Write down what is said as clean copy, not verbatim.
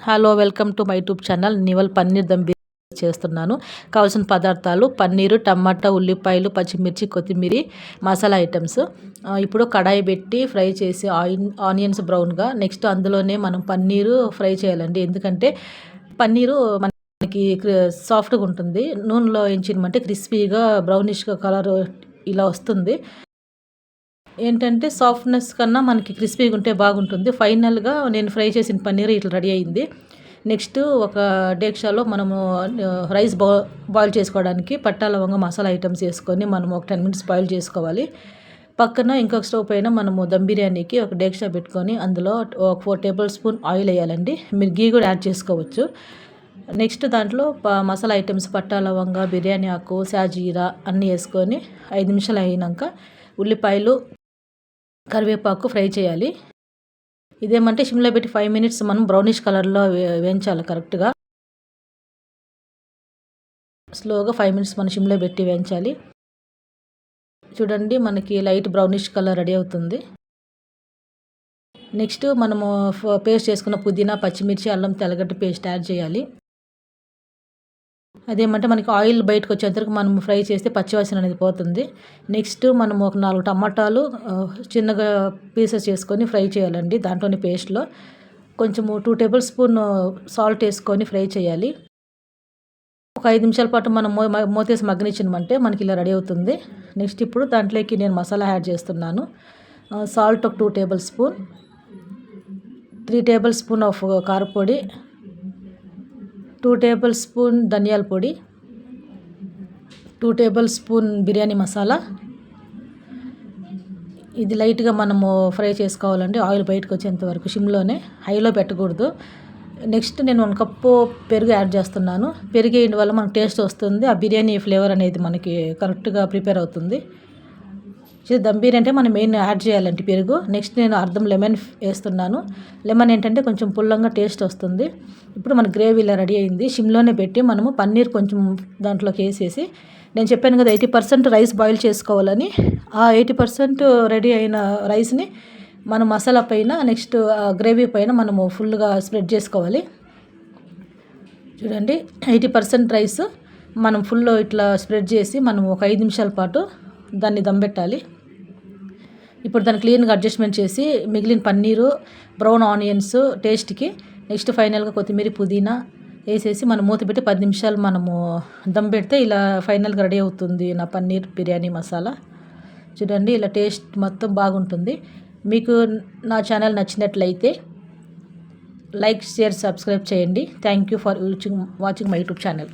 Hello, welcome to my YouTube channel. నివల్ పన్నీర్ దమ్ బిర్యానీ చేస్తున్నాను. కావాల్సిన పదార్థాలు పన్నీరు, టమాటా, ఉల్లిపాయలు, పచ్చిమిర్చి, కొత్తిమీర, మసాలా ఐటమ్స్. ఇప్పుడు కడాయి పెట్టి ఫ్రై చేసి ఆనియన్స్ బ్రౌన్గా, నెక్స్ట్ అందులోనే మనం పన్నీరు ఫ్రై చేయాలండి. ఎందుకంటే పన్నీరు మనకి సాఫ్ట్గా ఉంటుంది. నూనెలో వేయించినమంటే క్రిస్పీగా బ్రౌనిష్గా కలర్ ఇలా వస్తుంది. ఏంటంటే సాఫ్ట్నెస్ కన్నా మనకి క్రిస్పీగా ఉంటే బాగుంటుంది. ఫైనల్గా నేను ఫ్రై చేసిన పన్నీర్ ఇట్లా రెడీ అయింది. నెక్స్ట్ ఒక డేక్షాలో మనము రైస్ బాయిల్ చేసుకోవడానికి పట్టా లవంగ మసాలా ఐటమ్స్ వేసుకొని మనం ఒక 10 minutes బాయిల్ చేసుకోవాలి. పక్కన ఇంకొక స్టవ్ పైన మనము దమ్ బిర్యానీకి ఒక డేక్షా పెట్టుకొని అందులో ఒక 4 tablespoon ఆయిల్ వేయాలండి. మీరు గీ కూడా యాడ్ చేసుకోవచ్చు. నెక్స్ట్ దాంట్లో మసాలా ఐటమ్స్ పట్టా లవంగ, బిర్యానీ ఆకు, సాజీరా అన్నీ వేసుకొని 5 నిమిషాలు అయినాక ఉల్లిపాయలు, కరివేపాకు ఫ్రై చేయాలి. ఇదేమంటే సిమ్లో పెట్టి 5 minutes మనం బ్రౌనిష్ కలర్లో వేయించాలి. కరెక్ట్గా స్లోగా 5 minutes మనం సిమ్లో పెట్టి వేయించాలి. చూడండి, మనకి లైట్ బ్రౌనిష్ కలర్ రెడీ అవుతుంది. నెక్స్ట్ మనము పేస్ట్ చేసుకున్న పుదీనా, పచ్చిమిర్చి, అల్లం తెల్లగడ్డ పేస్ట్ యాడ్ చేయాలి. అదేమంటే మనకి ఆయిల్ బయటకు వచ్చేంతవరకు మనం ఫ్రై చేస్తే పచ్చివాసన అనేది పోతుంది. నెక్స్ట్ మనం ఒక 4 టమాటాలు చిన్నగా పీసెస్ చేసుకొని ఫ్రై చేయాలండి. దాంట్లోని పేస్ట్లో కొంచెము 2 tablespoon సాల్ట్ వేసుకొని ఫ్రై చేయాలి. ఒక 5 నిమిషాల పాటు మనం మూతేసి మగ్గనిచ్చినమంటే మనకి ఇలా రెడీ అవుతుంది. నెక్స్ట్ ఇప్పుడు దాంట్లోకి నేను మసాలా యాడ్ చేస్తున్నాను. సాల్ట్ ఒక 2 tablespoon, 3 tablespoon ఆఫ్ కారపొడి, 2 tablespoon ధనియాల పొడి, 2 tablespoon బిర్యానీ మసాలా. ఇది లైట్గా మనము ఫ్రై చేసుకోవాలండి. ఆయిల్ బయటకు వచ్చేంత వరకు సిమ్లోనే, హైలో పెట్టకూడదు. నెక్స్ట్ నేను 1 కప్పు పెరుగు యాడ్ చేస్తున్నాను. పెరుగు వేయడం వల్ల మనకు టేస్ట్ వస్తుంది. ఆ బిర్యానీ ఫ్లేవర్ అనేది మనకి కరెక్ట్గా ప్రిపేర్ అవుతుంది. దమ్ బిర్యానీ అంటే మనం మెయిన్ యాడ్ చేయాలంటే పెరుగు. నెక్స్ట్ నేను అర్ధం లెమన్ వేస్తున్నాను. లెమన్ ఏంటంటే కొంచెం పుల్లంగా టేస్ట్ వస్తుంది. ఇప్పుడు మన గ్రేవీ ఇలా రెడీ అయింది. సిమ్లోనే పెట్టి మనము పన్నీర్ కొంచెం దాంట్లోకి వేసేసి, నేను చెప్పాను కదా 80% రైస్ బాయిల్ చేసుకోవాలని, ఆ 80% రెడీ అయిన రైస్ని మనం మసాలా పైన, నెక్స్ట్ గ్రేవీ పైన మనము ఫుల్గా స్ప్రెడ్ చేసుకోవాలి. చూడండి, 80% రైస్ మనం ఫుల్ ఇట్లా స్ప్రెడ్ చేసి మనం ఒక 5 నిమిషాల పాటు దాన్ని దమ్ పెట్టాలి. ఇప్పుడు దాన్ని క్లీన్గా అడ్జస్ట్మెంట్ చేసి మిగిలిన పన్నీరు, బ్రౌన్ ఆనియన్స్ టేస్ట్కి, నెక్స్ట్ ఫైనల్గా కొత్తిమీర, పుదీనా వేసేసి మనం మూత పెట్టి 10 నిమిషాలు మనము దమ్ పెడితే ఇలా ఫైనల్గా రెడీ అవుతుంది నా పన్నీర్ బిర్యానీ మసాలా. చూడండి, ఇలా టేస్ట్ మొత్తం బాగుంటుంది. మీకు నా ఛానల్ నచ్చినట్లయితే లైక్, షేర్, సబ్స్క్రైబ్ చేయండి. Thank you for watching my YouTube channel.